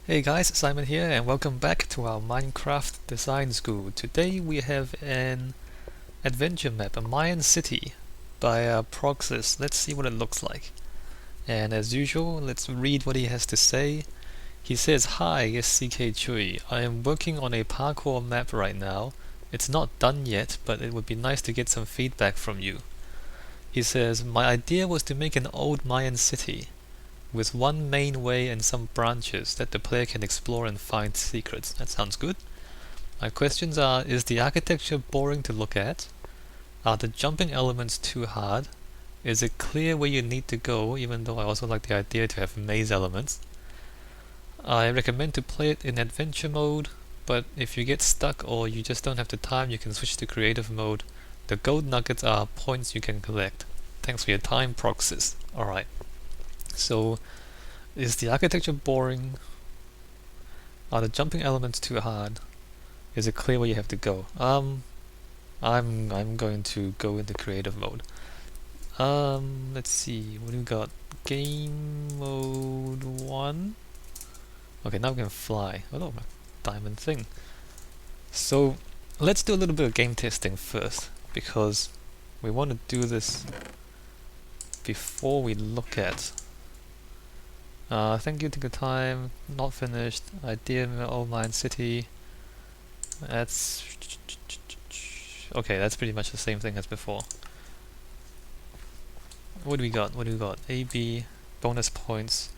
Hey guys, Simon here and welcome back to our Minecraft design school. Today we have an adventure map, a Mayan city by ProgSys. Let's see what it looks like. And as usual, let's read what he has to say. He says, "Hi, SCKChui. I am working on a parkour map right now. It's not done yet, but it would be nice to get some feedback from you." He says, "My idea was to make an old Mayan city with one main way and some branches that the player can explore and find secrets." That sounds good. My questions are, is the architecture boring to look at? Are the jumping elements too hard? Is it clear where you need to go, even though I also like the idea to have maze elements? I recommend to play it in adventure mode, but if you get stuck or you just don't have the time, you can switch to creative mode. The gold nuggets are points you can collect. Thanks for your time, ProgSys. Alright. So, is the architecture boring? Are the jumping elements too hard? Is it clear where you have to go? I'm going to go into creative mode. Let's see, what do we got? Game mode 1. Okay, now we can fly. Oh, my diamond thing. So, let's do a little bit of game testing first, because we want to do this before we look at thank you, take your time, not finished, idea in the old Mayan city. That's okay, that's pretty much the same thing as before. What do we got? What do we got? A, B, bonus points.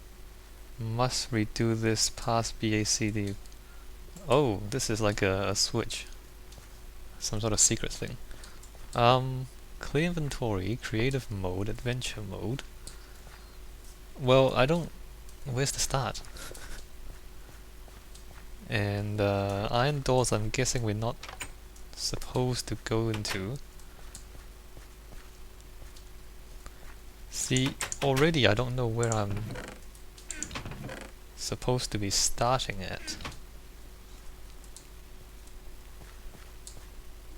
Must redo this past BACD. Oh, this is like a switch. Some sort of secret thing. Clear inventory, creative mode, adventure mode. Well, I don't... Where's the start? And iron doors, I'm guessing we're not supposed to go into. See, already I don't know where I'm supposed to be starting at.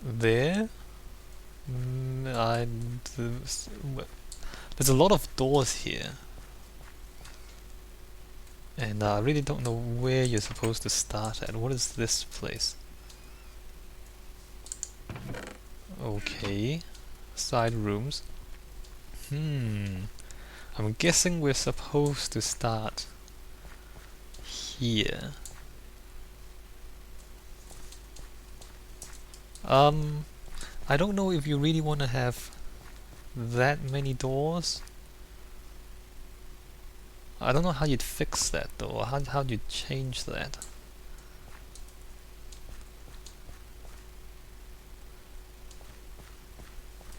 There? There's a lot of doors here. And I really don't know where you're supposed to start at. What is this place? Okay. Side rooms. I'm guessing we're supposed to start here. I don't know if you really want to have that many doors. I don't know how you'd fix that though, how do you change that?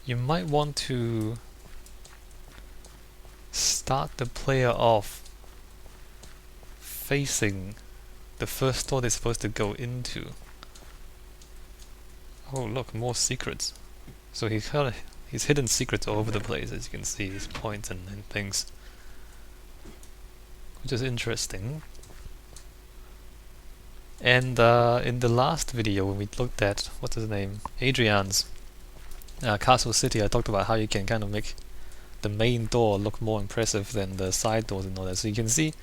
You might want to start the player off facing the first door they're supposed to go into. Oh look, more secrets. So he's hidden secrets all over the place, as you can see, these points and things. Which is interesting. And in the last video when we looked at, what's his name, Adrian's Castle City, I talked about how you can kind of make the main door look more impressive than the side doors and all that. So you can see,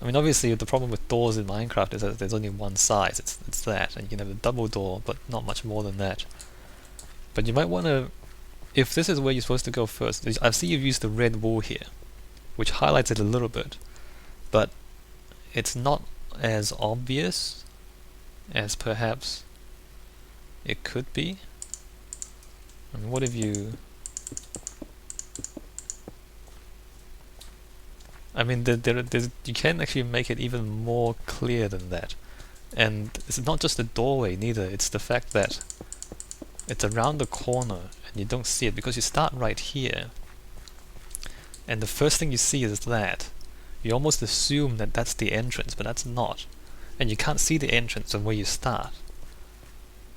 I mean obviously the problem with doors in Minecraft is that there's only one size, it's that, and you can have a double door but not much more than that. But you might want to, if this is where you're supposed to go first, I see you've used the red wool here, which highlights it a little bit, but it's not as obvious as perhaps it could be. I mean, what if you... I mean, you can actually make it even more clear than that. And it's not just the doorway neither, it's the fact that it's around the corner and you don't see it because you start right here. And the first thing you see is that. You almost assume that that's the entrance, but that's not. And you can't see the entrance of where you start.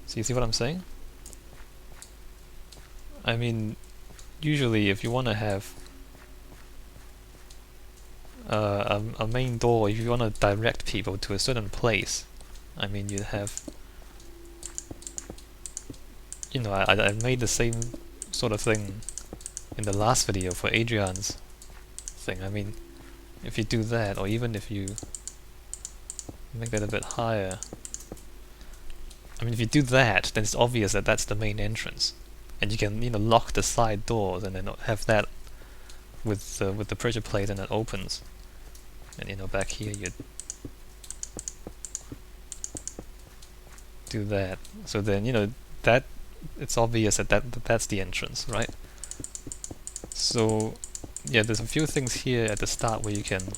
So you see what I'm saying? I mean, usually if you want to have a main door, if you want to direct people to a certain place, I mean you'd have... You know, I made the same sort of thing in the last video for Adrian's thing. I mean, if you do that, or even if you Make that a bit higher. I mean, if you do that, then it's obvious that that's the main entrance, and you can, you know, lock the side doors and then have that with the pressure plate, and it opens. And you know, back here you do that. So then, you know, that it's obvious that that's the entrance, right? So yeah, there's a few things here at the start where you can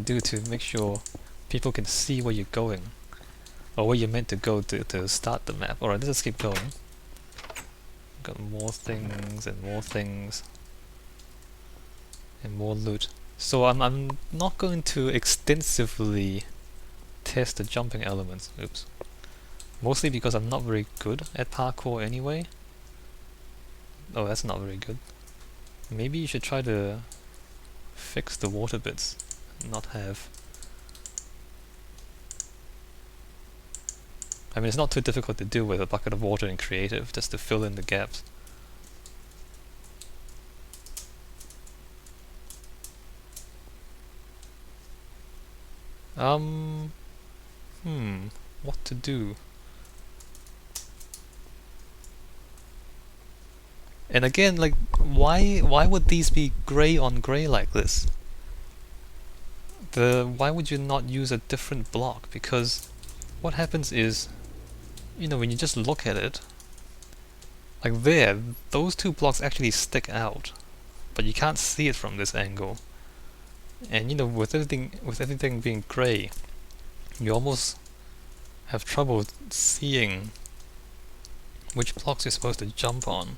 do to make sure people can see where you're going, or where you're meant to go to start the map. Alright, let's just keep going. Got more things and more things and more loot. So I'm not going to extensively test the jumping elements. Oops. Mostly because I'm not very good at parkour anyway. Oh, that's not very good. Maybe you should try to fix the water bits, not have... I mean, it's not too difficult to do with a bucket of water in creative, just to fill in the gaps. What to do? And again, like, why would these be grey on grey like this? Why would you not use a different block? Because what happens is, you know, when you just look at it, like there, those two blocks actually stick out, but you can't see it from this angle. And you know, with everything being grey, you almost have trouble seeing which blocks you're supposed to jump on.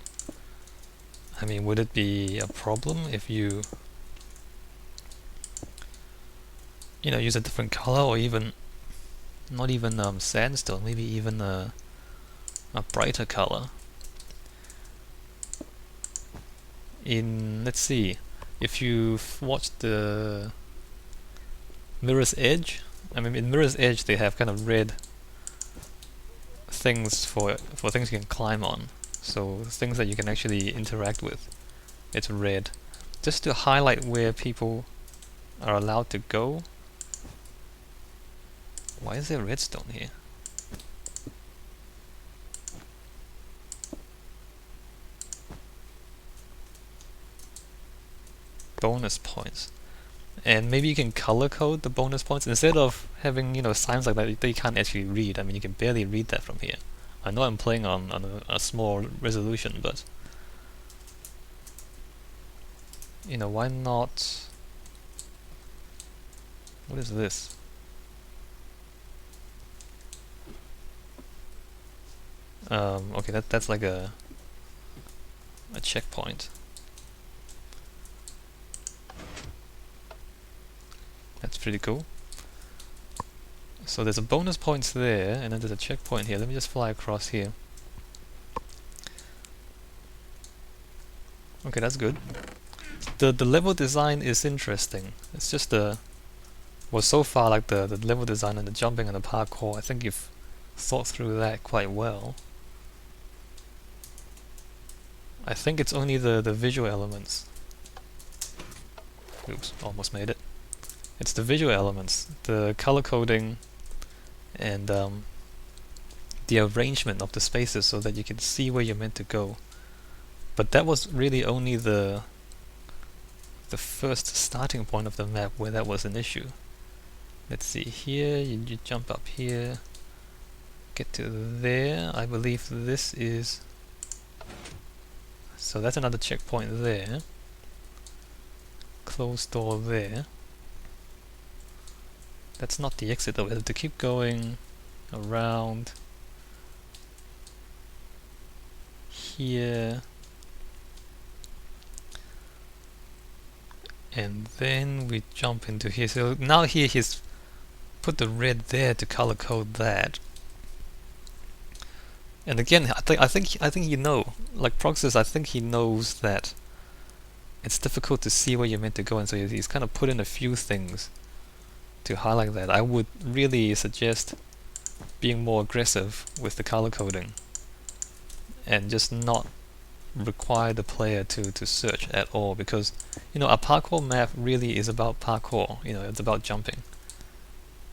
I mean, would it be a problem if you know, use a different color, or even not even sandstone, maybe even a brighter color? Let's see, if you've watched the Mirror's Edge, I mean, in Mirror's Edge they have kind of red things for things you can climb on, so things that you can actually interact with, it's red, just to highlight where people are allowed to go. Why is there redstone here? Bonus points. And maybe you can color code the bonus points instead of having, you know, signs like that you can't actually read. I mean, you can barely read that from here. I know I'm playing on a small resolution, but you know, why not? What is this? Okay, that's like a checkpoint. That's pretty cool. So there's a bonus points there, and then there's a checkpoint here. Let me just fly across here. Okay, that's good. The level design is interesting. It's just well, so far, like the level design and the jumping and the parkour, I think you've thought through that quite well. I think it's only the visual elements. Oops, almost made it. It's the visual elements, the color coding, and the arrangement of the spaces so that you can see where you're meant to go. But that was really only the first starting point of the map where that was an issue. Let's see, here you jump up here, get to there. I believe this is... So that's another checkpoint there. Closed door there. That's not the exit though, we have to keep going around here, and then we jump into here. So now here he's put the red there to color code that. And again, I think you know, like ProgSys, I think he knows that it's difficult to see where you're meant to go, and so he's kind of put in a few things to highlight that. I would really suggest being more aggressive with the color coding and just not require the player to search at all, because you know, a parkour map really is about parkour, you know, it's about jumping.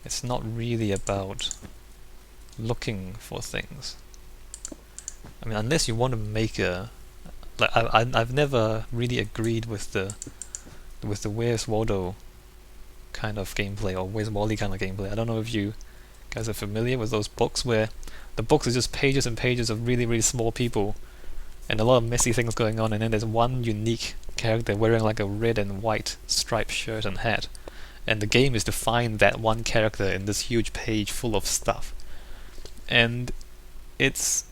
It's not really about looking for things. I mean, unless you want to make a like I've never really agreed with the Where's Waldo kind of gameplay or Where's Wally kind of gameplay. I don't know if you guys are familiar with those books where the books are just pages and pages of really, really small people and a lot of messy things going on, and then there's one unique character wearing like a red and white striped shirt and hat, and the game is to find that one character in this huge page full of stuff. And it's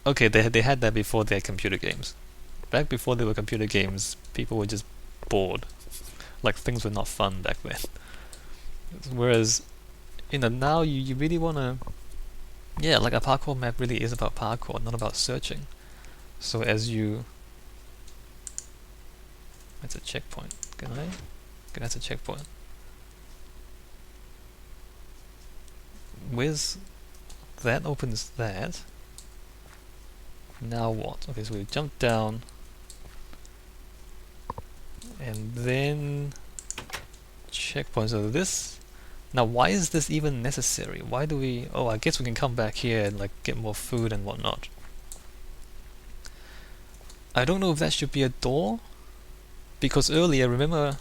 okay, they had that before they had computer games. Back before there were computer games, people were just bored. Like, things were not fun back then. Whereas, now you really want to... Yeah, like a parkour map really is about parkour, not about searching. So as you... That's a checkpoint. Can I? Okay, that's a checkpoint. With that opens that. Now what? Okay, so we jump down. And then... checkpoint. So this... Now why is this even necessary? Why do we... Oh, I guess we can come back here and like get more food and whatnot. I don't know if that should be a door, because earlier, remember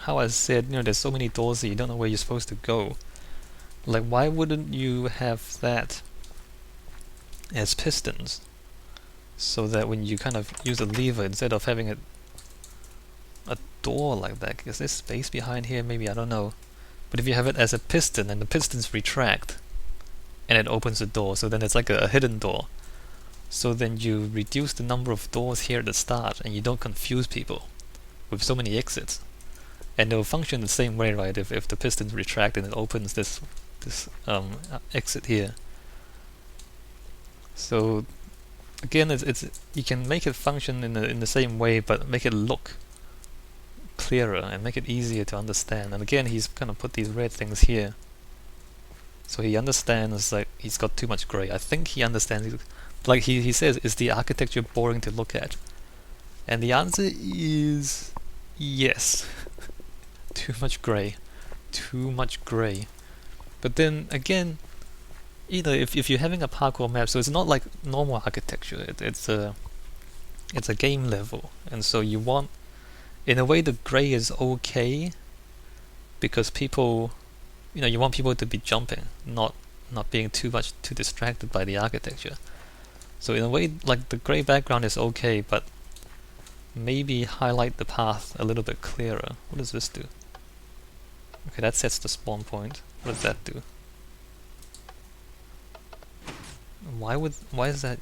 how I said, there's so many doors that you don't know where you're supposed to go. Like, why wouldn't you have that as pistons? So that when you kind of use a lever, instead of having a door like that, is there space behind here? Maybe, I don't know. But if you have it as a piston, and the pistons retract, and it opens the door, so then it's like a hidden door. So then you reduce the number of doors here at the start, and you don't confuse people with so many exits. And they'll function the same way, right? If the pistons retract and it opens this exit here. So again, it's you can make it function in the same way, but make it look clearer and make it easier to understand. And again, he's kind of put these red things here, so he understands like he's got too much gray. I think he understands. Like he says, is the architecture boring to look at? And the answer is yes. Too much gray. Too much gray. But then again, if you're having a parkour map, so it's not like normal architecture. It's a game level, and so you want, in a way, the gray is okay, because people, you want people to be jumping, not being too distracted by the architecture. So in a way, like, the grey background is okay, but maybe highlight the path a little bit clearer. What does this do? Okay, that sets the spawn point. What does that do? Why is that?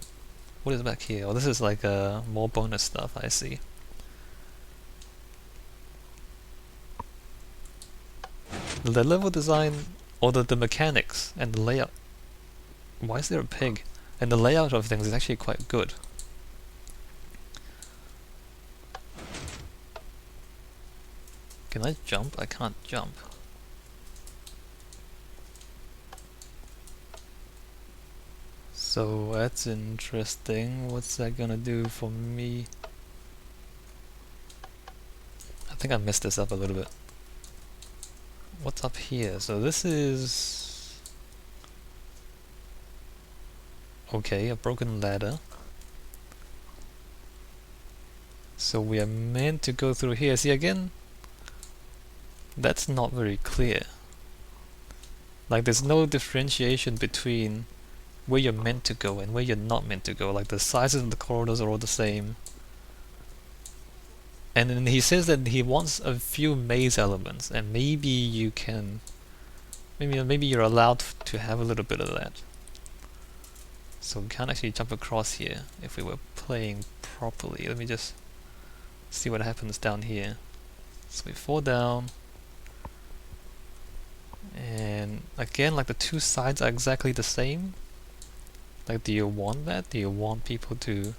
What is back here? Oh, this is like more bonus stuff, I see. The level design, or the mechanics and the layout. Why is there a pig? And the layout of things is actually quite good. Can I jump? I can't jump. So that's interesting. What's that gonna do for me? I think I messed this up a little bit. What's up here? So this is... Okay, a broken ladder. So we are meant to go through here. See, again, that's not very clear. Like, there's no differentiation between where you're meant to go and where you're not meant to go. Like, the sizes of the corridors are all the same. And then he says that he wants a few maze elements, and maybe you can... Maybe you're allowed to have a little bit of that. So we can't actually jump across here if we were playing properly. Let me just see what happens down here. So we fall down, and again, like, the two sides are exactly the same. Like, do you want that? Do you want people to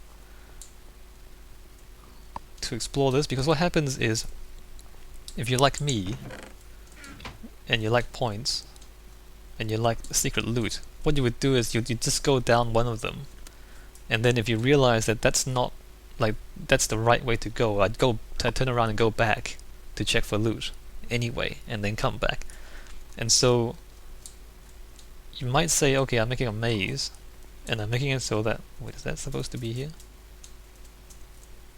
explore this? Because what happens is, if you're like me and you like points and you like secret loot, what you would do is you just go down one of them, and then if you realize that that's not, like, that's the right way to go, I'd turn around and go back to check for loot anyway, and then come back. And so you might say, okay, I'm making a maze, and I'm making it so that, wait, is that supposed to be here?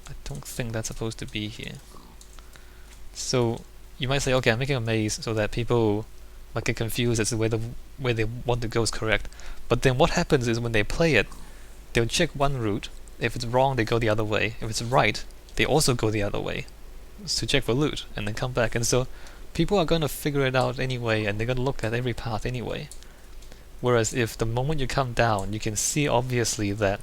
I don't think that's supposed to be here. So you might say, okay, I'm making a maze so that people might get confused as to where they want to go is correct. But then what happens is when they play it, they'll check one route. If it's wrong, they go the other way. If it's right, they also go the other way to check for loot and then come back. And so people are going to figure it out anyway, and they're going to look at every path anyway. Whereas if the moment you come down, you can see obviously that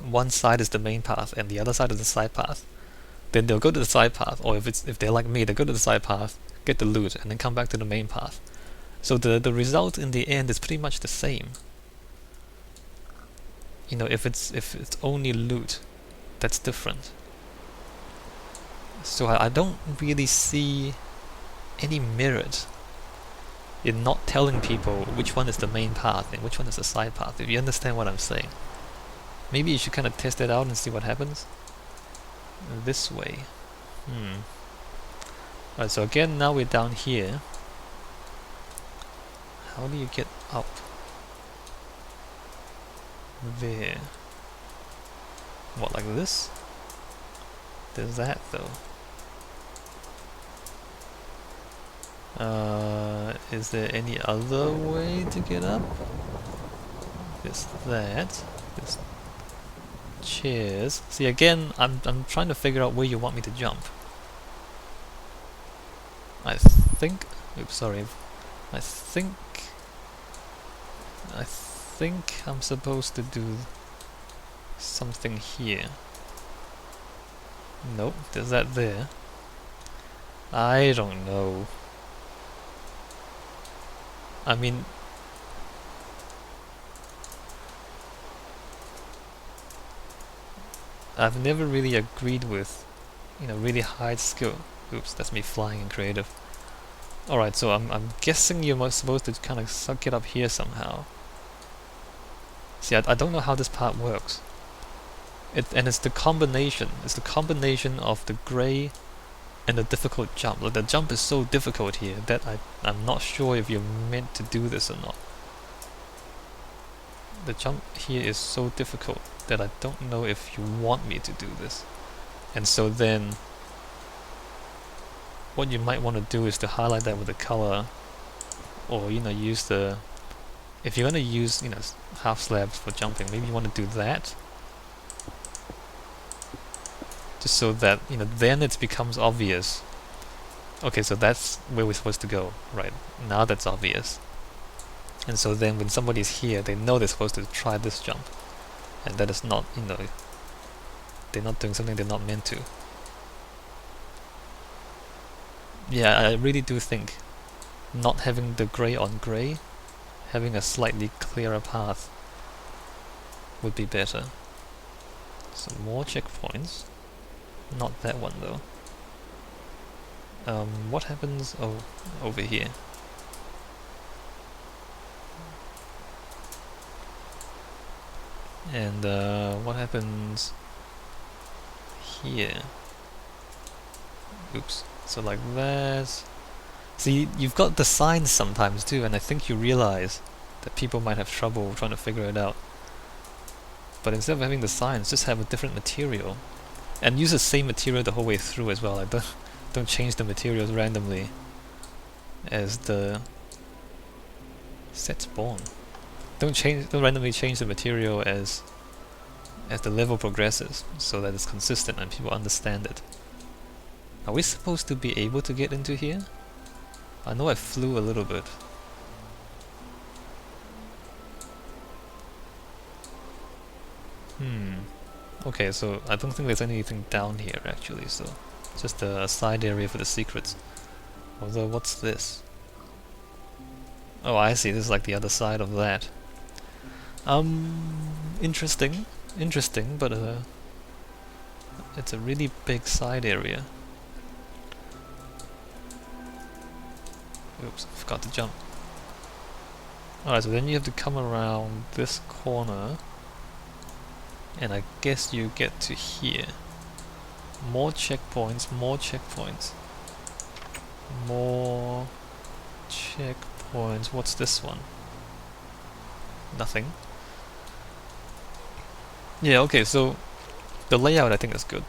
one side is the main path and the other side is the side path, then they'll go to the side path, or if they're like me, they go to the side path, get the loot, and then come back to the main path. So the result in the end is pretty much the same. You know, if it's only loot, that's different. So I don't really see any merit in not telling people which one is the main path and which one is the side path, if you understand what I'm saying. Maybe you should kind of test it out and see what happens. This way. Alright, so again, now we're down here. How do you get up? There. What, like this? There's that though. Is there any other way to get up? There's that. There's chairs. See, again, I'm trying to figure out where you want me to jump. I think. Oops, sorry. I think I'm supposed to do something here. Nope, there's that there. I don't know. I mean, I've never really agreed with, you know, really high skill. Oops, that's me flying in creative. Alright, so I'm guessing you're supposed to kind of suck it up here somehow. See, I don't know how this part works. And it's the combination. It's the combination of the grey and the difficult jump. Like, the jump is so difficult here that I'm not sure if you're meant to do this or not. The jump here is so difficult that I don't know if you want me to do this. And so then what you might want to do is to highlight that with a color, or, you know, use the, if you're going to use, you know, half slabs for jumping, maybe you want to do that, just so that, you know, then it becomes obvious. Okay, so that's where we're supposed to go, right? Now that's obvious. And so then when somebody's here, they know they're supposed to try this jump, and that is not, you know, they're not doing something they're not meant to. Yeah, I really do think not having the grey on grey, having a slightly clearer path would be better. So more checkpoints. Not that one though. What happens? Oh, over here. And what happens here? Oops. So like that. See, you've got the signs sometimes too, and I think you realize that people might have trouble trying to figure it out. But instead of having the signs, just have a different material. And use the same material the whole way through as well. Like, don't change the materials randomly as the set spawn. Don't randomly change the material as the level progresses, so that it's consistent and people understand it. Are we supposed to be able to get into here? I know I flew a little bit. Okay, so I don't think there's anything down here actually, so just a side area for the secrets. Although, what's this? Oh, I see, this is like the other side of that. Interesting, but it's a really big side area. Oops, I forgot to jump. Alright, so then you have to come around this corner, and I guess you get to here. More checkpoints, more checkpoints. More checkpoints. What's this one? Nothing. Yeah, okay, so the layout I think is good.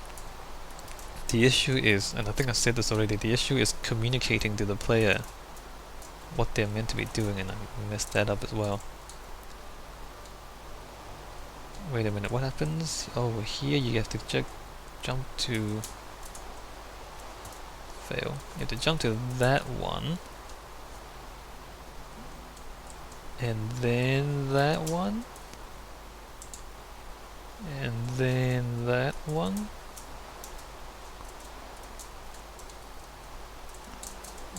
The issue is, and I think I said this already, the issue is communicating to the player what they're meant to be doing, and I messed that up as well. Wait a minute, what happens? Oh, here you have to jump to... Fail. You have to jump to that one. And then that one. And then that one.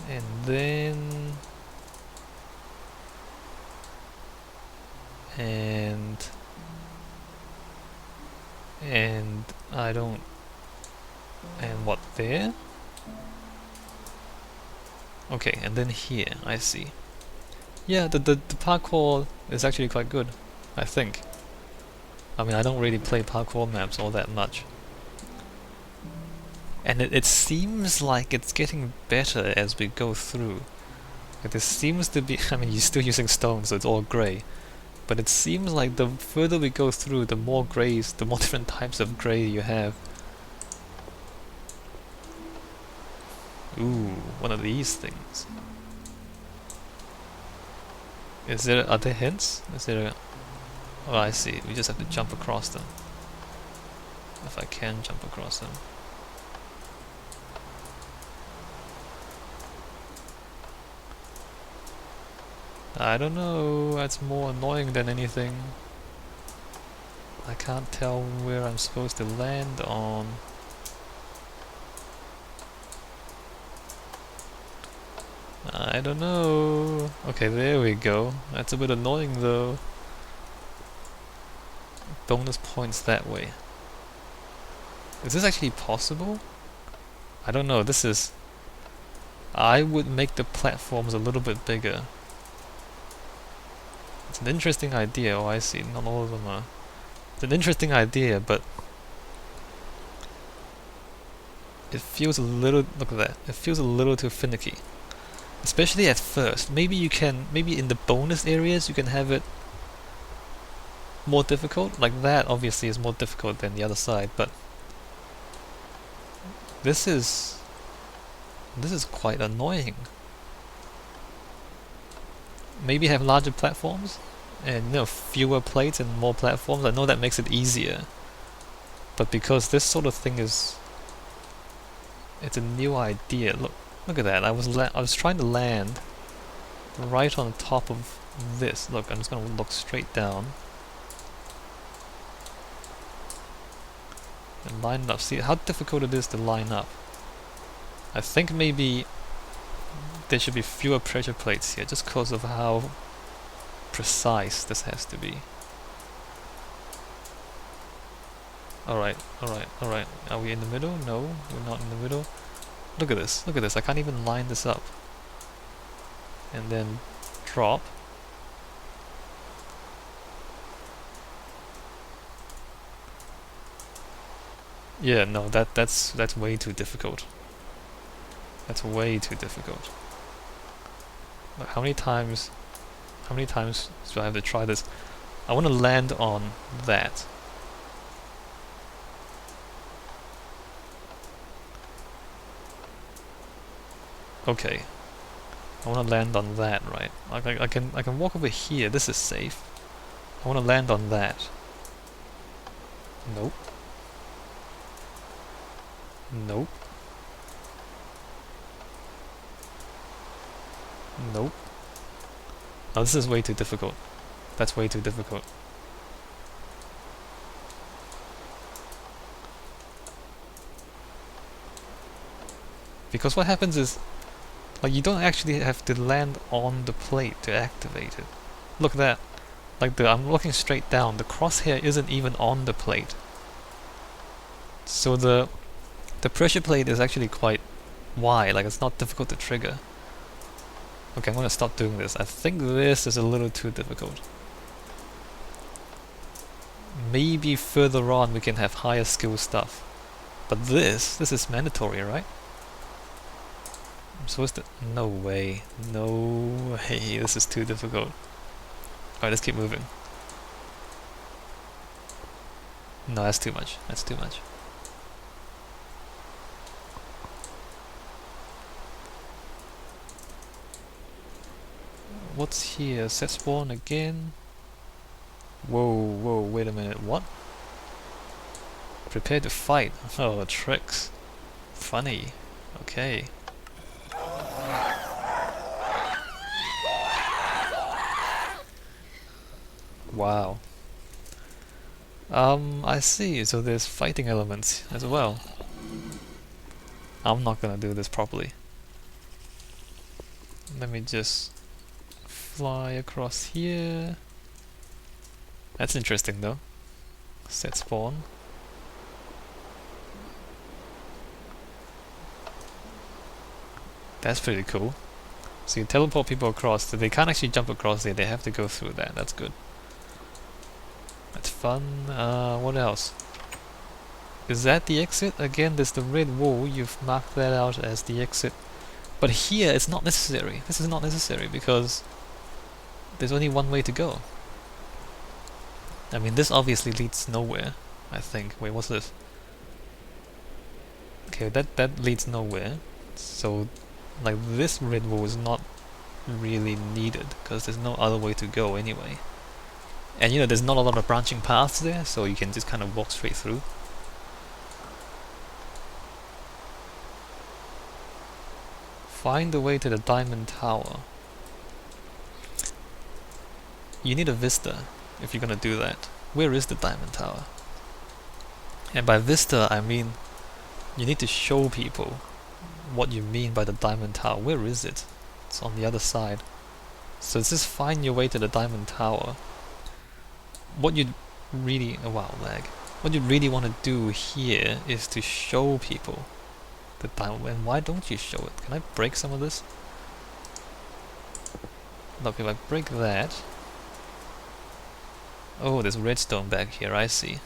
And then... And I don't... And what, there? Okay, and then here, I see. Yeah, the parkour is actually quite good, I think. I mean, I don't really play parkour maps all that much. And it seems like it's getting better as we go through. Like there seems to be, I mean, you're still using stone, so it's all grey. But it seems like the further we go through, the more greys, the more different types of grey you have. Ooh, one of these things. Are there hints? Is there a... Oh, I see. We just have to jump across them. If I can jump across them. I don't know, that's more annoying than anything. I can't tell where I'm supposed to land on. I don't know. Okay, there we go. That's a bit annoying though. Bonus points that way. Is this actually possible? I don't know, this is... I would make the platforms a little bit bigger. It's an interesting idea. Oh, I see. Not all of them are. It's an interesting idea, but it feels a little... Look at that. It feels a little too finicky. Especially at first. Maybe you can... Maybe in the bonus areas you can have it more difficult. Like that obviously is more difficult than the other side, but this is quite annoying. Maybe have larger platforms and fewer plates and more platforms. I know that makes it easier, but because this sort of thing is, it's a new idea. Look at that. I was trying to land right on top of this. Look, I'm just gonna look straight down and line it up. See how difficult it is to line up. I think maybe there should be fewer pressure plates here, just because of how precise this has to be. Alright. Are we in the middle? No, we're not in the middle. Look at this, I can't even line this up. And then drop. Yeah, no, that's way too difficult. That's way too difficult. Like how many times do I have to try this? I want to land on that. Okay. I want to land on that, right? I can walk over here. This is safe. I want to land on that. Nope. Nope. Nope. Oh, this is way too difficult. That's way too difficult. Because what happens is, like, you don't actually have to land on the plate to activate it. Look at that. Like, I'm looking straight down. The crosshair isn't even on the plate. So the pressure plate is actually quite wide. Like, it's not difficult to trigger. Okay, I'm gonna stop doing this. I think this is a little too difficult. Maybe further on we can have higher skill stuff. But this is mandatory, right? I'm supposed to... No way. No way. This is too difficult. Alright, let's keep moving. No, that's too much. That's too much. What's here? Set spawn again? Whoa, whoa, wait a minute. What? Prepare to fight. Oh, tricks. Funny. Okay. Wow. I see. So there's fighting elements as well. I'm not gonna do this properly. Let me just fly across here. That's interesting though. Set spawn. That's pretty cool. So you teleport people across, so they can't actually jump across there, they have to go through that. That's good. That's fun. What else? Is that the exit? Again, there's the red wall, you've marked that out as the exit. But here, it's not necessary. This is not necessary because there's only one way to go. I mean, this obviously leads nowhere, I think. Wait, what's this? Okay, that leads nowhere. So, like, this red wall is not really needed because there's no other way to go anyway. And you know, there's not a lot of branching paths there, so you can just kind of walk straight through. Find the way to the diamond tower. You need a vista if you're gonna do that. Where is the diamond tower? And by vista I mean you need to show people what you mean by the diamond tower. Where is it? It's on the other side. So it's just find your way to the diamond tower. What you'd really... oh wow, lag. What you really want to do here is to show people the diamond. And why don't you show it? Can I break some of this? Look, if I break that... oh, there's redstone back here, I see.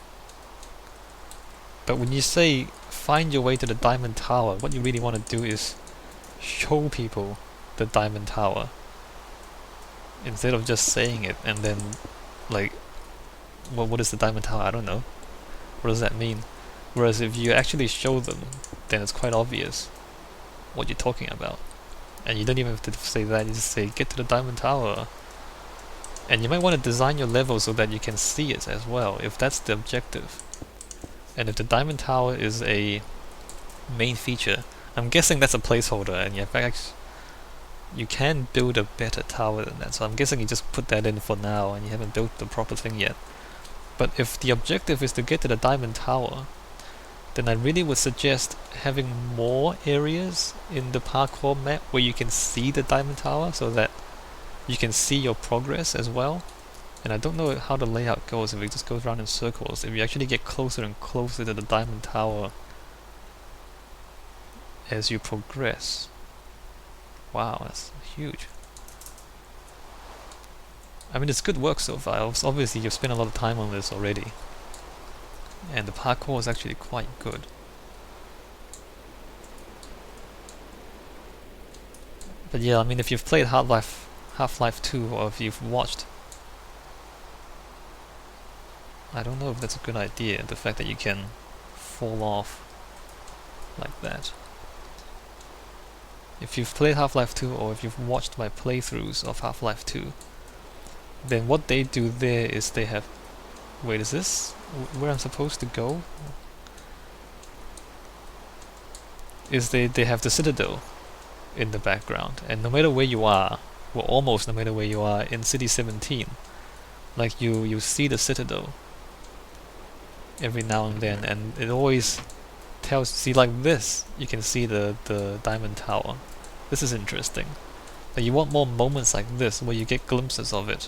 But when you say find your way to the diamond tower, what you really want to do is show people the diamond tower. Instead of just saying it and then, like, well, what is the diamond tower? I don't know. What does that mean? Whereas if you actually show them, then it's quite obvious what you're talking about. And you don't even have to say that, you just say, get to the diamond tower. And you might want to design your level so that you can see it as well, if that's the objective. And if the diamond tower is a main feature, I'm guessing that's a placeholder, and you can build a better tower than that. So I'm guessing you just put that in for now, and you haven't built the proper thing yet. But if the objective is to get to the diamond tower, then I really would suggest having more areas in the parkour map where you can see the diamond tower, so that you can see your progress as well. And I don't know how the layout goes if it just goes around in circles. If you actually get closer and closer to the diamond tower as you progress. Wow, that's huge. I mean, it's good work so far. Obviously, you've spent a lot of time on this already. And the parkour is actually quite good. But yeah, I mean, if you've played Half-Life 2, or if you've watched... I don't know if that's a good idea, the fact that you can fall off like that. If you've played Half-Life 2, or if you've watched my playthroughs of Half-Life 2, then what they do there is they have... wait, is this where I'm supposed to go? Is they have the citadel in the background, and no matter where you are, well, almost no matter where you are in City 17, like you see the citadel every now and then, and it always tells... see, like this, you can see the diamond tower. This is interesting. Like, you want more moments like this where you get glimpses of it.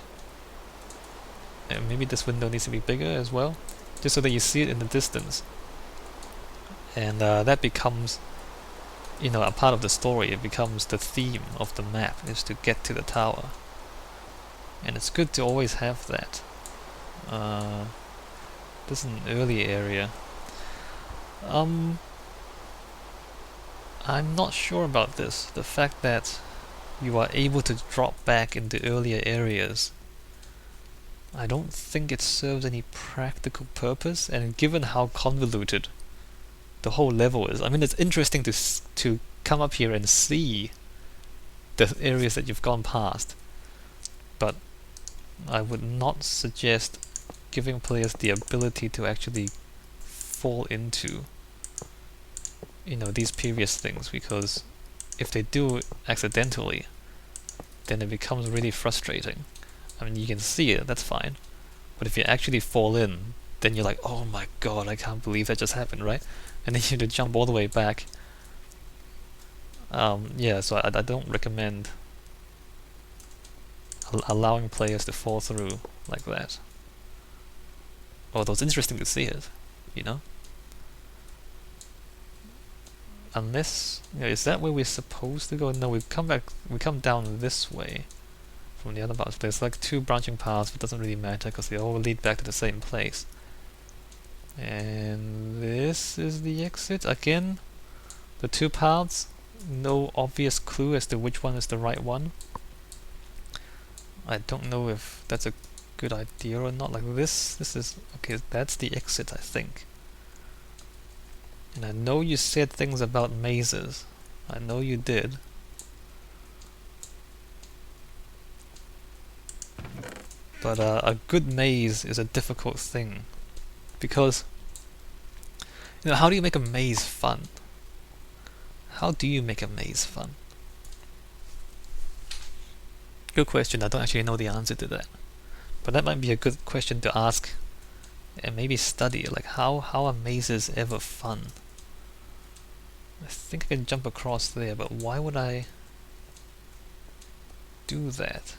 And maybe this window needs to be bigger as well, just so that you see it in the distance. And that becomes, you know, a part of the story. It becomes the theme of the map, is to get to the tower. And it's good to always have that. This is an early area. I'm not sure about this. The fact that you are able to drop back into earlier areas, I don't think it serves any practical purpose, and given how convoluted the whole level is, I mean, it's interesting to come up here and see the areas that you've gone past, but I would not suggest giving players the ability to actually fall into, you know, these previous things, because if they do accidentally, then it becomes really frustrating. I mean, you can see it, that's fine, but if you actually fall in, then you're like, oh my god, I can't believe that just happened, right? And then you have to jump all the way back. Yeah, so I don't recommend allowing players to fall through like that. Although it's interesting to see it, you know? Unless, you know, is that where we're supposed to go? No, we come down this way from the other paths. There's like two branching paths, but it doesn't really matter because they all lead back to the same place. And this is the exit. Again, the two paths, no obvious clue as to which one is the right one. I don't know if that's a good idea or not. Like this is, okay, that's the exit, I think. And I know you said things about mazes. I know you did. But a good maze is a difficult thing. Because, you know, how do you make a maze fun? How do you make a maze fun? Good question. I don't actually know the answer to that. But that might be a good question to ask and maybe study. Like, how are mazes ever fun? I think I can jump across there, but why would I do that?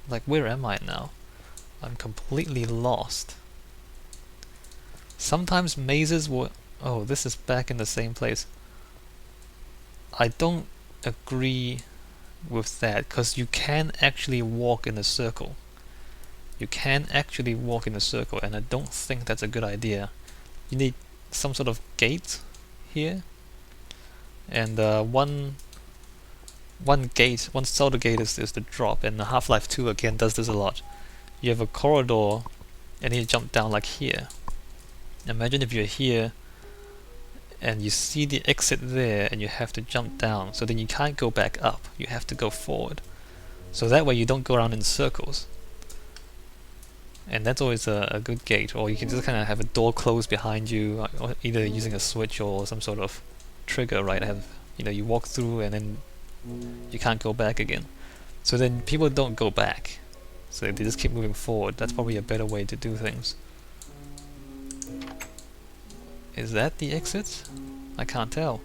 Like, where am I now? I'm completely lost. Sometimes mazes will... Oh, this is back in the same place. I don't agree with that, because you can actually walk in a circle. You can actually walk in a circle, and I don't think that's a good idea. You need some sort of gate here, and one solder gate is the drop, and Half-Life 2 again does this a lot. You have a corridor, and you jump down like here. Imagine if you're here, and you see the exit there, and you have to jump down, so then you can't go back up, you have to go forward. So that way you don't go around in circles. And that's always a good gate, or you can just kind of have a door closed behind you, or either using a switch or some sort of trigger, right? You know, you walk through and then you can't go back again. So then people don't go back, so they just keep moving forward. That's probably a better way to do things. Is that the exit? I can't tell.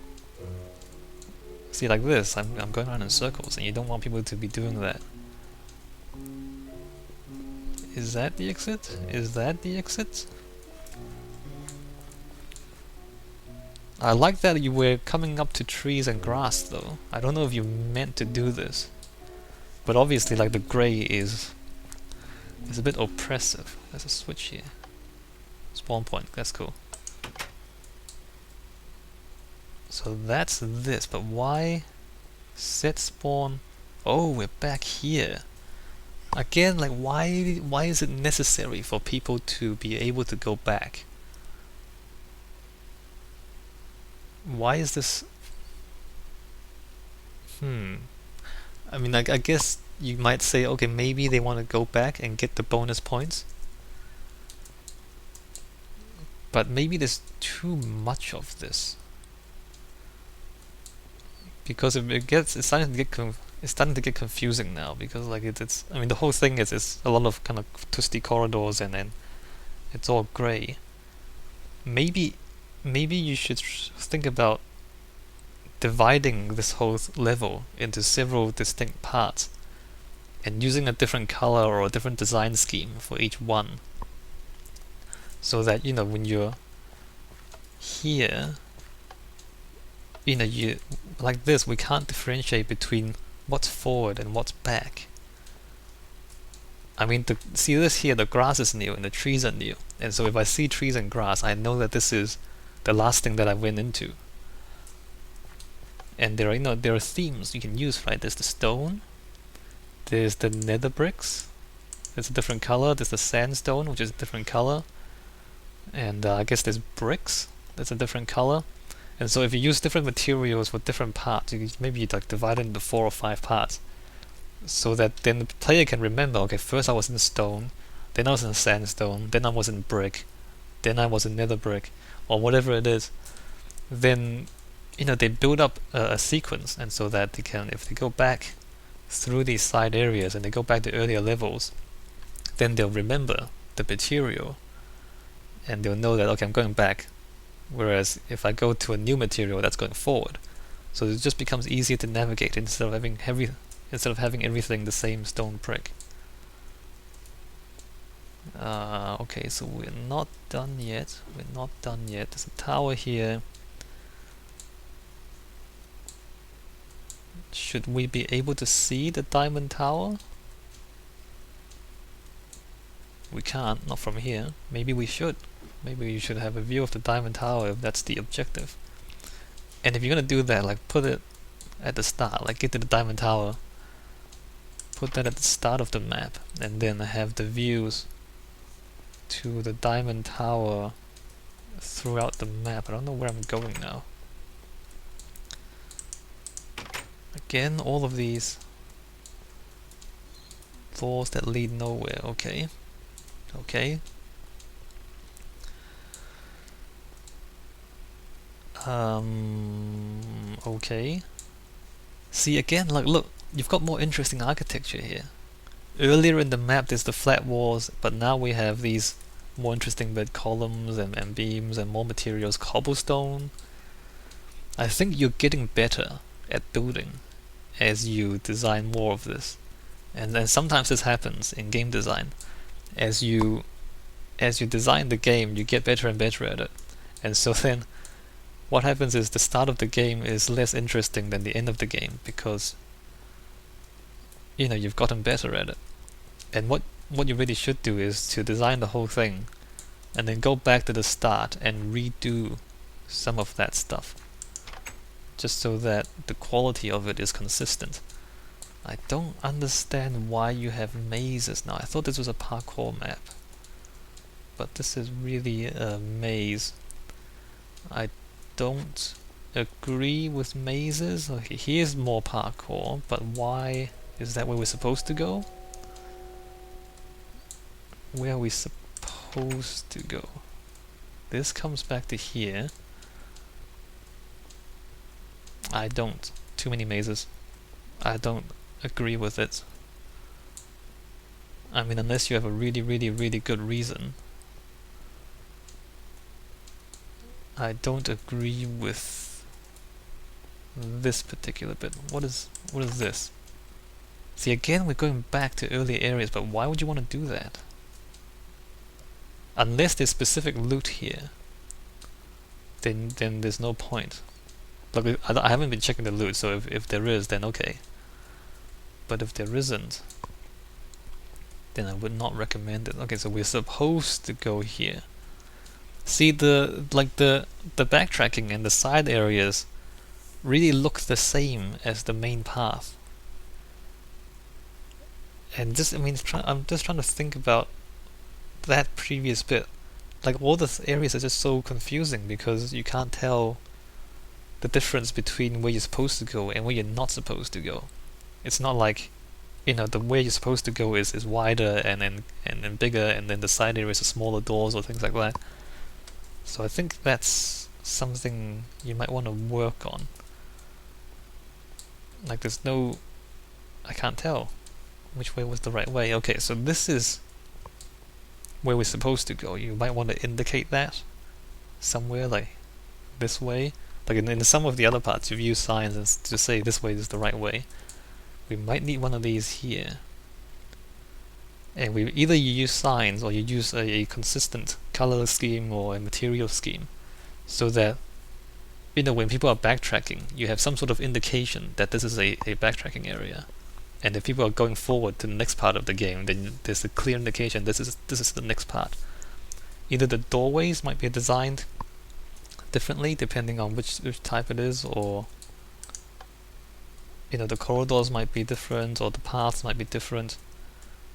See, like this, I'm going around in circles, and you don't want people to be doing that. Is that the exit? Is that the exit? I like that you were coming up to trees and grass though. I don't know if you meant to do this. But obviously, like, the grey is a bit oppressive. There's a switch here. Spawn point, that's cool. So that's this, but why set spawn? Oh, we're back here. Again, like, why is it necessary for people to be able to go back? Why is this? I mean, I guess you might say, okay, maybe they want to go back and get the bonus points. But maybe there's too much of this. Because it's starting to get confusing now, because like it's I mean, the whole thing is a lot of kind of twisty corridors, and then it's all grey. Maybe you should think about dividing this whole level into several distinct parts and using a different color or a different design scheme for each one, so that, you know, when you're here, you know, you like this, we can't differentiate between what's forward and what's back. I mean, see this here, the grass is new and the trees are new, and so if I see trees and grass, I know that this is the last thing that I went into. and there are there are themes you can use, right? There's the stone, there's the nether bricks, there's a different color, there's the sandstone, which is a different color, and I guess there's bricks, that's a different color. And so if you use different materials for different parts, you maybe like divide it into 4 or 5 parts, so that then the player can remember, okay, first I was in stone, then I was in sandstone, then I was in brick, then I was in nether brick, or whatever it is. Then they build up a sequence, and so that they can, if they go back through these side areas and they go back to earlier levels, then they'll remember the material and they'll know that, okay, I'm going back. Whereas if I go to a new material, that's going forward. So it just becomes easier to navigate instead of having everything the same stone brick. Okay, so we're not done yet. There's a tower here. Should we be able to see the diamond tower? We can't, not from here. Maybe we should. Maybe you should have a view of the diamond tower if that's the objective. And if you're gonna do that, like put it at the start, like get to the diamond tower, put that at the start of the map, and then have the views to the diamond tower throughout the map. I don't know where I'm going now. Again, all of these doors that lead nowhere. Okay. Okay. See, again, like, look, you've got more interesting architecture here. Earlier in the map there's the flat walls, but now we have these more interesting bed columns and beams and more materials, cobblestone. I think you're getting better at building as you design more of this. And then sometimes this happens in game design. As you design the game, you get better and better at it. And so then what happens is the start of the game is less interesting than the end of the game, because you've gotten better at it. And what you really should do is to design the whole thing and then go back to the start and redo some of that stuff, just so that the quality of it is consistent. I don't understand why you have mazes now. I thought this was a parkour map, but this is really a maze. I don't agree with mazes. Okay, here's more parkour, but why is that where we're supposed to go? Where are we supposed to go? This comes back to here. I don't. Too many mazes. I don't agree with it. I mean, unless you have a really, really, really good reason. I don't agree with this particular bit. What is this? See, again, we're going back to earlier areas, but why would you want to do that? Unless there's specific loot here, then there's no point. Look, I haven't been checking the loot, so if there is, then okay. But if there isn't, then I would not recommend it. Okay, so we're supposed to go here. See, the backtracking and the side areas really look the same as the main path. And just, I mean, I'm just trying to think about that previous bit. Like, all the areas are just so confusing because you can't tell the difference between where you're supposed to go and where you're not supposed to go. It's not like, the way you're supposed to go is wider and bigger, and then the side areas are smaller doors or things like that. So I think that's something you might want to work on. Like, there's no... I can't tell which way was the right way. Okay, so this is where we're supposed to go. You might want to indicate that somewhere, like this way. Like in some of the other parts, you've used signs to say this way is the right way. We might need one of these here. And either you use signs or you use a consistent color scheme or a material scheme, so that when people are backtracking, you have some sort of indication that this is a backtracking area. And if people are going forward to the next part of the game, then there's a clear indication this is the next part. Either the doorways might be designed differently depending on which type it is, or the corridors might be different or the paths might be different.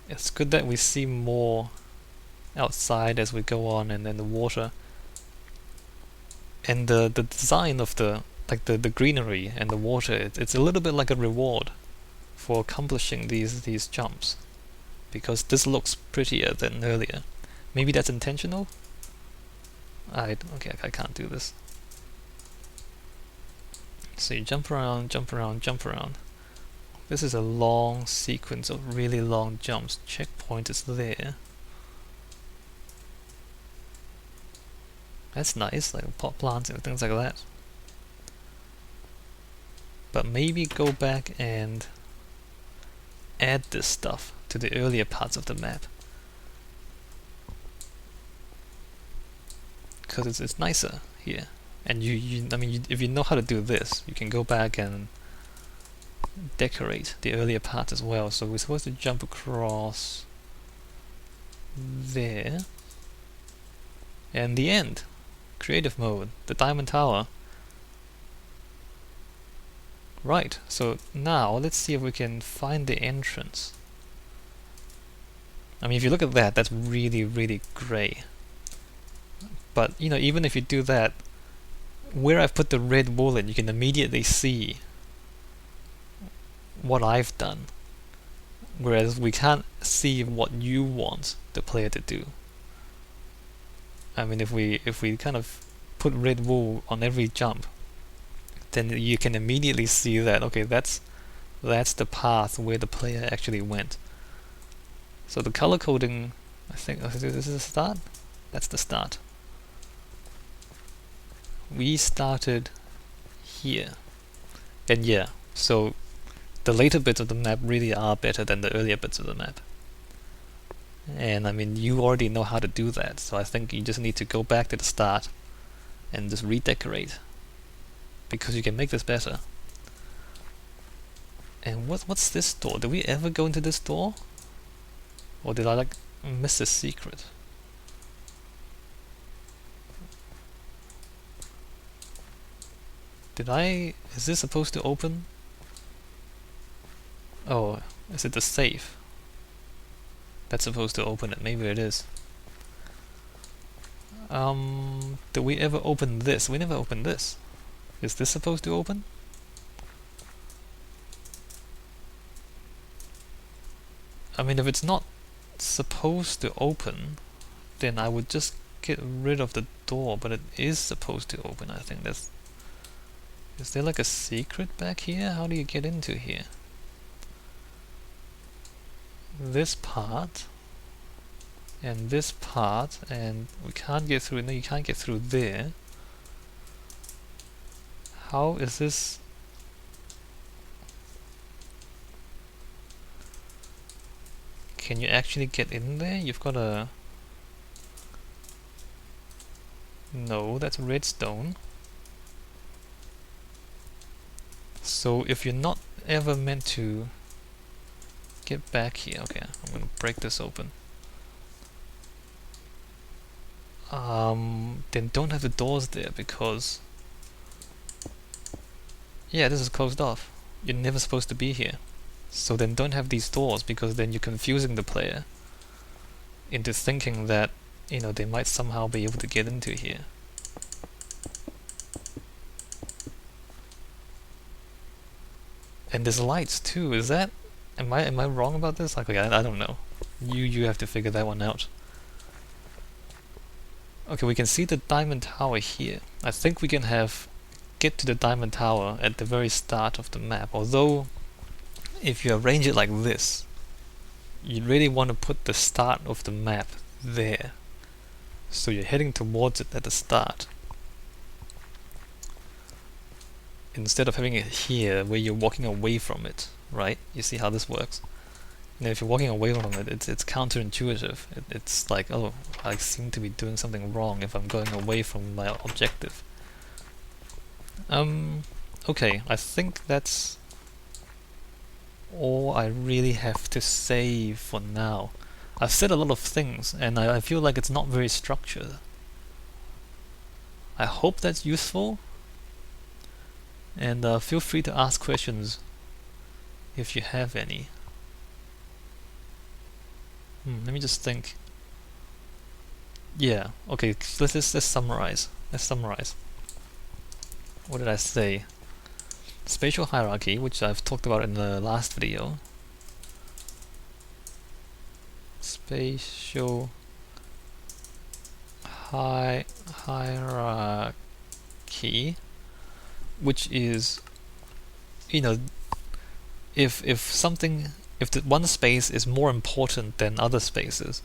It's good that we see more outside as we go on, and then the water and the design of the greenery and the water. It's a little bit like a reward for accomplishing these jumps, because this looks prettier than earlier. Maybe that's intentional. Okay, I can't do this. So you jump around, jump around, jump around. This is a long sequence of really long jumps. Checkpoint is there. That's nice, like pot plants and things like that. But maybe go back and add this stuff to the earlier parts of the map, because it's nicer here. And if you know how to do this, you can go back and decorate the earlier parts as well. So we're supposed to jump across there, and the end. Creative mode, the diamond tower. Right, so now let's see if we can find the entrance. I mean, if you look at that, that's really, really grey. But, even if you do that, where I've put the red wool in, you can immediately see what I've done. Whereas we can't see what you want the player to do. I mean, if we kind of put red wool on every jump, then you can immediately see that, okay, that's the path where the player actually went. So the color coding, I think, this is the start? That's the start. We started here. And yeah, so the later bits of the map really are better than the earlier bits of the map. And I mean, you already know how to do that, so I think you just need to go back to the start and just redecorate, because you can make this better. And what's this door? Did we ever go into this door? Or did I miss a secret? Is this supposed to open? Oh, is it the safe? That's supposed to open it. Maybe it is. Did we ever open this? We never opened this. Is this supposed to open? I mean, if it's not supposed to open, then I would just get rid of the door, but it is supposed to open, I think. Is there like a secret back here? How do you get into here? This part and this part, and we can't get through. No, you can't get through there. How is this? Can you actually get in there? You've got a... No, that's redstone. So if you're not ever meant to get back here, okay, I'm gonna break this open. Then don't have the doors there, because yeah, this is closed off. You're never supposed to be here. So then don't have these doors, because then you're confusing the player into thinking that, they might somehow be able to get into here. And there's lights too. Is that... Am I wrong about this? Like, I don't know. You have to figure that one out. Okay, we can see the diamond tower here. I think we can get to the diamond tower at the very start of the map. Although, if you arrange it like this, you really want to put the start of the map there. So you're heading towards it at the start, instead of having it here where you're walking away from it, right? You see how this works? If you're walking away from it, it's counterintuitive. It's like, oh, I seem to be doing something wrong if I'm going away from my objective. Okay, I think that's all I really have to say for now. I've said a lot of things, and I feel like it's not very structured. I hope that's useful, and feel free to ask questions if you have any. Let me just think. Yeah, okay, let's summarize. Let's summarize. What did I say? Spatial hierarchy, which I've talked about in the last video. Spatial hierarchy, which is, you know, if the one space is more important than other spaces,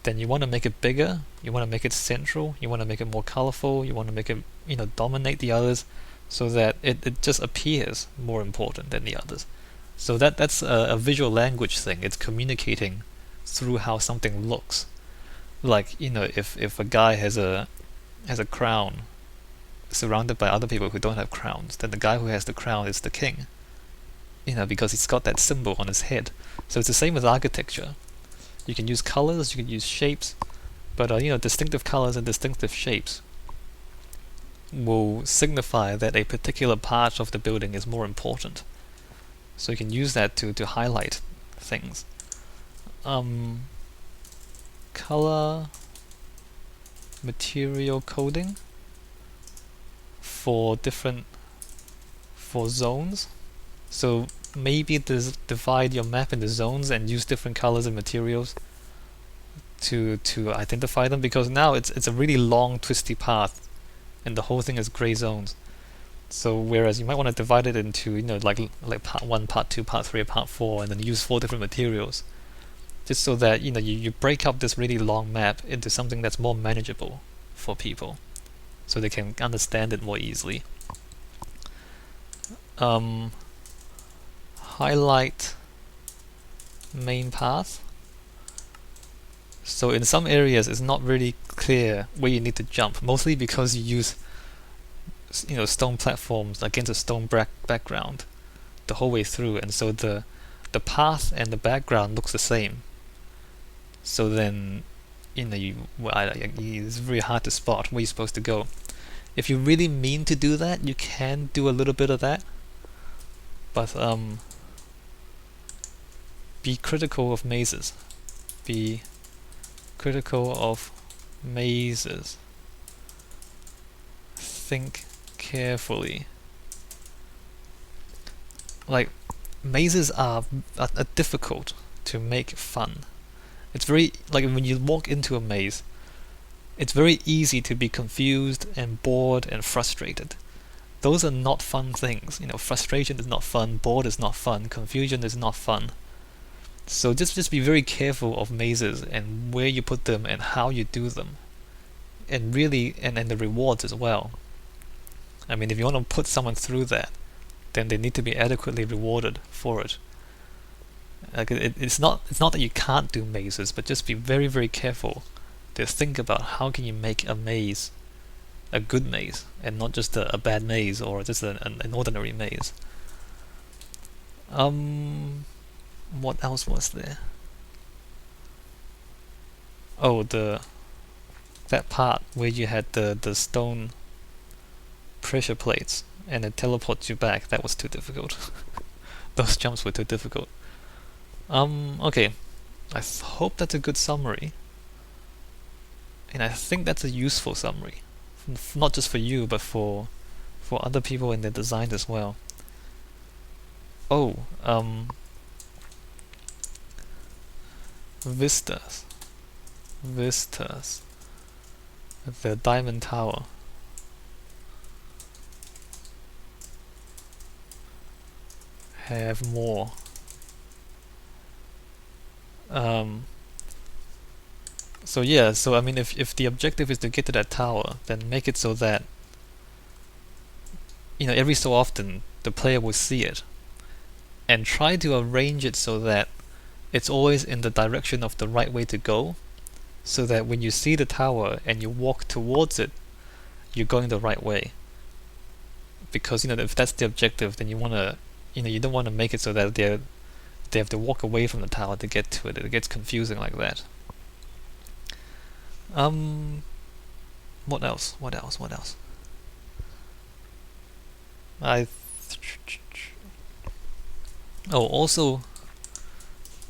then you want to make it bigger, you want to make it central, you want to make it more colorful, you want to make it, dominate the others, so that it just appears more important than the others. So that's a visual language thing. It's communicating through how something looks. Like, if a guy has a crown surrounded by other people who don't have crowns, then the guy who has the crown is the king. Because he's got that symbol on his head. So it's the same with architecture. You can use colors, you can use shapes, but distinctive colors and distinctive shapes will signify that a particular part of the building is more important. So you can use that to highlight things. Color material coding for zones. So maybe divide your map into zones and use different colors and materials to identify them, because now it's a really long twisty path and the whole thing is gray zones. So whereas you might want to divide it into like part 1, part 2, part 3, part 4, and then use 4 different materials, just so that you break up this really long map into something that's more manageable for people, so they can understand it more easily. Highlight main path. So in some areas it's not really clear where you need to jump, mostly because you use stone platforms against a stone background the whole way through, and so the path and the background looks the same. So then it's very hard to spot where you're supposed to go. If you really mean to do that, you can do a little bit of that, but be critical of mazes. Be critical of mazes. Think carefully. Like, mazes are difficult to make fun. It's very, like, when you walk into a maze, it's very easy to be confused and bored and frustrated. Those are not fun things. Frustration is not fun, bored is not fun, confusion is not fun. So just be very careful of mazes and where you put them and how you do them. And really, and the rewards as well. I mean, if you want to put someone through that, then they need to be adequately rewarded for it. Like, it's not that you can't do mazes, but just be very, very careful to think about how can you make a maze a good maze, and not just a bad maze or just an ordinary maze. What else was there? Oh, that part where you had the stone pressure plates and it teleports you back. That was too difficult. Those jumps were too difficult. Okay, I hope that's a good summary, and I think that's a useful summary, not just for you, but for other people in their design as well. Oh, vistas, the diamond tower. Have more. So yeah, so I mean, if the objective is to get to that tower, then make it so that every so often the player will see it, and try to arrange it so that it's always in the direction of the right way to go, so that when you see the tower and you walk towards it, you're going the right way. Because if that's the objective, then you want to you don't want to make it so that they have to walk away from the tower to get to it. It gets confusing like that. What else? Oh, also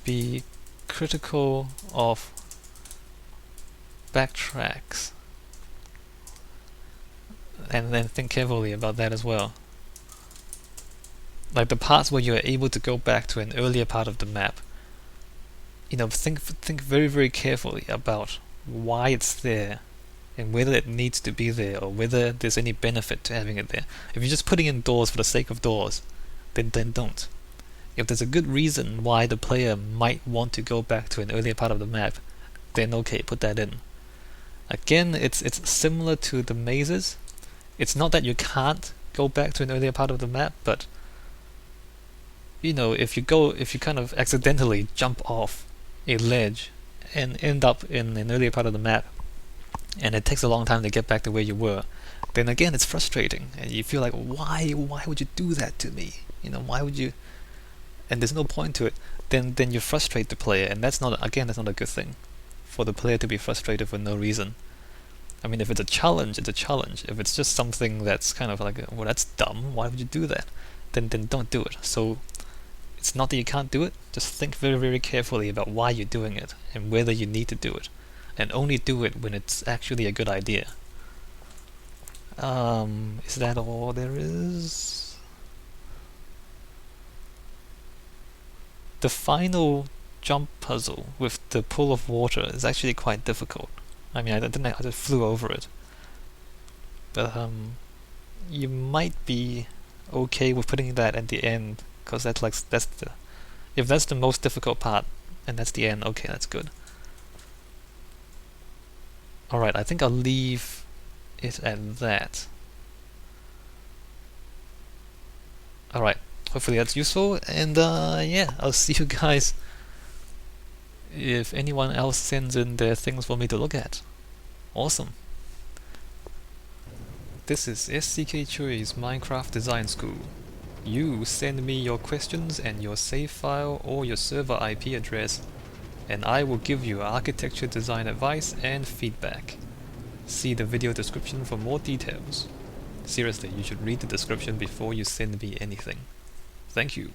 be critical of backtracks, and then think carefully about that as well. Like the parts where you are able to go back to an earlier part of the map, think very carefully about why it's there and whether it needs to be there or whether there's any benefit to having it there. If you're just putting in doors for the sake of doors, then don't. If there's a good reason why the player might want to go back to an earlier part of the map, then okay, put that in. Again, it's similar to the mazes. It's not that you can't go back to an earlier part of the map, but if you kind of accidentally jump off a ledge and end up in an earlier part of the map, and it takes a long time to get back to where you were, then again it's frustrating, and you feel like, why would you do that to me? Why would you? And there's no point to it. Then you frustrate the player, and that's not a good thing, for the player to be frustrated for no reason. I mean, if it's a challenge, it's a challenge. If it's just something that's kind of like, well, that's dumb, why would you do that? Then don't do it. So it's not that you can't do it, just think very carefully about why you're doing it and whether you need to do it. And only do it when it's actually a good idea. Is that all there is? The final jump puzzle with the pool of water is actually quite difficult. I mean, I just flew over it. But you might be okay with putting that at the end, because if that's the most difficult part and that's the end, okay, that's good. Alright, I think I'll leave it at that. Alright, hopefully that's useful, and yeah, I'll see you guys if anyone else sends in their things for me to look at. Awesome. This is SCKChui's Minecraft Design School. You send me your questions and your save file or your server IP address, and I will give you architecture design advice and feedback. See the video description for more details. Seriously, you should read the description before you send me anything. Thank you.